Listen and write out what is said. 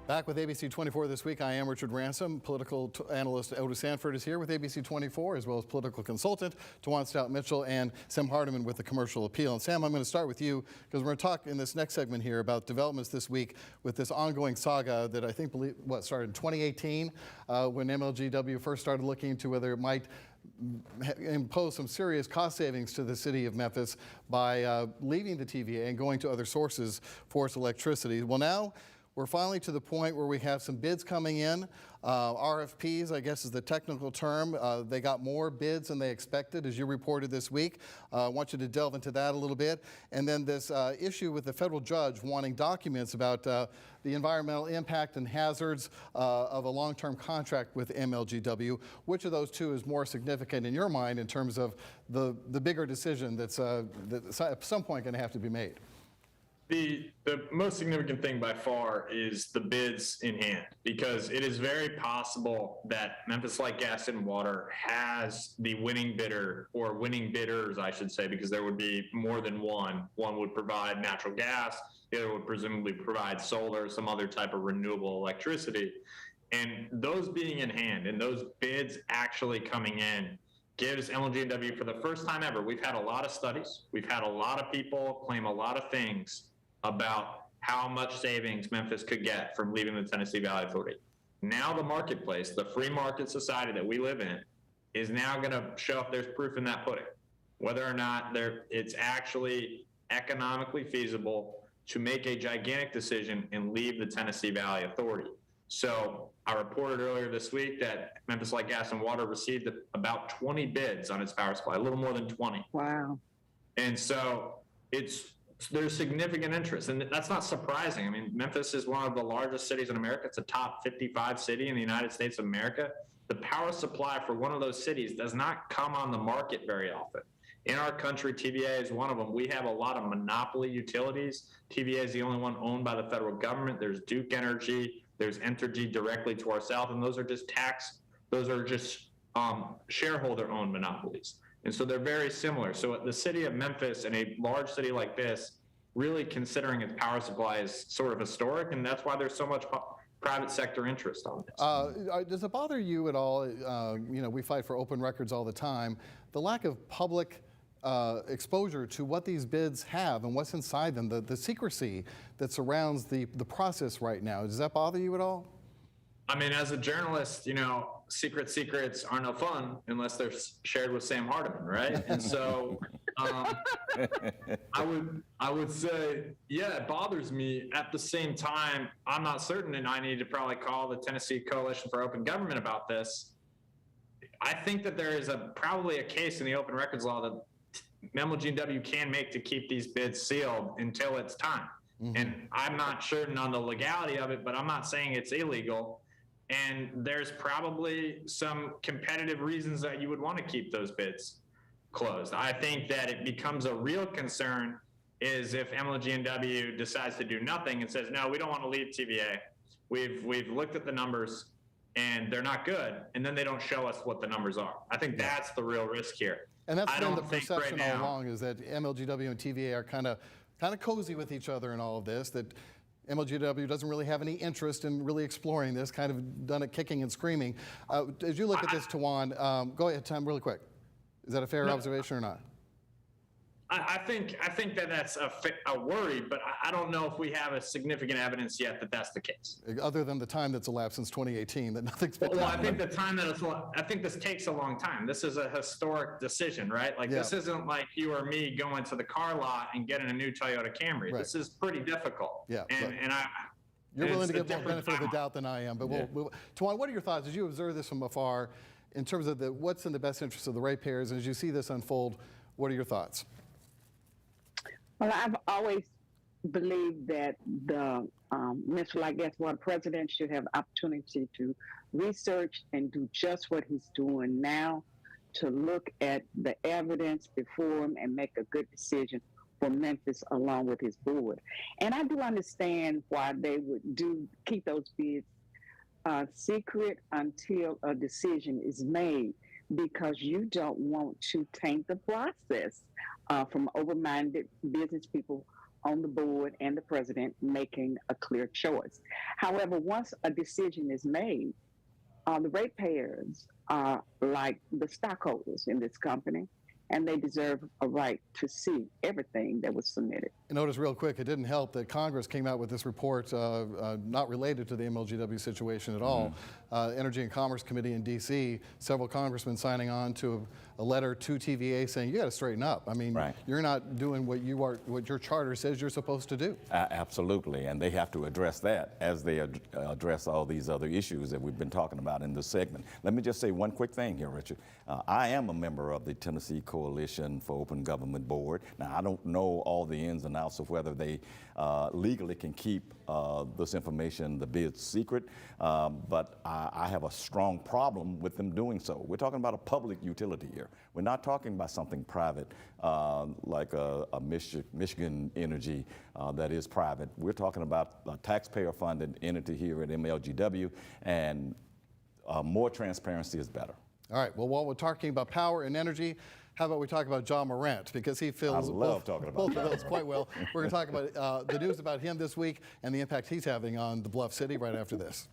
Back with ABC24 this week, I am Richard Ransom. Political analyst Oda Sanford is here with ABC24, as well as political consultant Tawan Stout-Mitchell and Sam Hardiman with the Commercial Appeal. And Sam, I'm going to start with you because we're going to talk in this next segment here about developments this week with this ongoing saga that I think started in 2018 when MLGW first started looking into whether it might impose some serious cost savings to the city of Memphis by leaving the TVA and going to other sources for its electricity. Well, now we're finally to the point where we have some bids coming in. RFPs, I guess is the technical term. They got more bids than they expected, as you reported this week. I want you to delve into that a little bit. And then this issue with the federal judge wanting documents about the environmental impact and hazards of a long-term contract with MLGW. Which of those two is more significant in your mind in terms of the bigger decision that's at some point going to have to be made? The most significant thing by far is the bids in hand, because it is very possible that Memphis Light Gas and Water has the winning bidder, or winning bidders, I should say, because there would be more than one. One would provide natural gas, the other would presumably provide solar, some other type of renewable electricity. And those being in hand and those bids actually coming in gives MLGW, for the first time ever, we've had a lot of studies, we've had a lot of people claim a lot of things about how much savings Memphis could get from leaving the Tennessee Valley Authority. Now the marketplace, the free market society that we live in, is now going to show if there's proof in that pudding, whether or not it's actually economically feasible to make a gigantic decision and leave the Tennessee Valley Authority. So I reported earlier this week that Memphis Light Gas and Water received about 20 bids on its power supply, a little more than 20. Wow. And so there's significant interest, and that's not surprising. I mean, Memphis is one of the largest cities in America. It's a top 55 city in the United States of America. The power supply for one of those cities does not come on the market very often. In our country, TVA is one of them. We have a lot of monopoly utilities. TVA is the only one owned by the federal government. There's Duke Energy, there's Entergy directly to our south, and those are just shareholder-owned monopolies. And so they're very similar. So the city of Memphis, in a large city like this, really considering its power supply is sort of historic, and that's why there's so much private sector interest on this. Does it bother you at all? We fight for open records all the time. The lack of public exposure to what these bids have and what's inside them, the secrecy that surrounds the process right now. Does that bother you at all? I mean, as a journalist, secrets are no fun unless they're shared with Sam Hardiman, right? And so I would say, yeah, it bothers me. At the same time, I'm not certain, and I need to probably call the Tennessee Coalition for Open Government about this. I think that there is probably a case in the open records law that MLGW can make to keep these bids sealed until it's time. Mm-hmm. And I'm not certain on the legality of it, but I'm not saying it's illegal. And there's probably some competitive reasons that you would want to keep those bids closed. I think that it becomes a real concern is if MLGW decides to do nothing and says, no, we don't want to leave TVA. We've looked at the numbers and they're not good. And then they don't show us what the numbers are. I think that's the real risk here. And that's been the perception all along, is that MLGW and TVA are kind of cozy with each other in all of this, that MLGW doesn't really have any interest in really exploring this, kind of done it kicking and screaming. As you look at this, Tawan, go ahead, Tom, really quick. Is that a fair observation or not? I think that that's a worry, but I don't know if we have a significant evidence yet that that's the case. Other than the time that's elapsed since 2018, that nothing's been done. Well, I think I think this takes a long time. This is a historic decision, right? Like this isn't like you or me going to the car lot and getting a new Toyota Camry. Right. This is pretty difficult. Yeah. You're willing to give more benefit of the doubt than I am, but Tawan, what are your thoughts as you observe this from afar in terms of what's in the best interest of the ratepayers? And as you see this unfold, what are your thoughts? Well, I've always believed that the Mr. Light Gas Water president should have opportunity to research and do just what he's doing now, to look at the evidence before him and make a good decision for Memphis along with his board. And I do understand why they would keep those bids secret until a decision is made, because you don't want to taint the process from open-minded business people on the board and the president making a clear choice. However, once a decision is made, the ratepayers are like the stockholders in this company, and they deserve a right to see everything that was submitted. And notice real quick, it didn't help that Congress came out with this report not related to the MLGW situation at all. Energy and Commerce Committee in D.C., several congressmen signing on to a letter to TVA saying, you got to straighten up. I mean, you're not doing what your charter says you're supposed to do. Absolutely, and they have to address that as they address all these other issues that we've been talking about in this segment. Let me just say one quick thing here, Richard. I am a member of the Tennessee Coalition for Open Government Board. Now, I don't know all the ins and outs of whether they legally can keep this information, the bids, secret, but I have a strong problem with them doing so. We're talking about a public utility here. We're not talking about something private like a Michigan Energy that is private. We're talking about a taxpayer-funded entity here at MLGW, and more transparency is better. All right, well, while we're talking about power and energy, how about we talk about John Morant, because he fills both of those quite well. We're going to talk about the news about him this week and the impact he's having on the Bluff City right after this.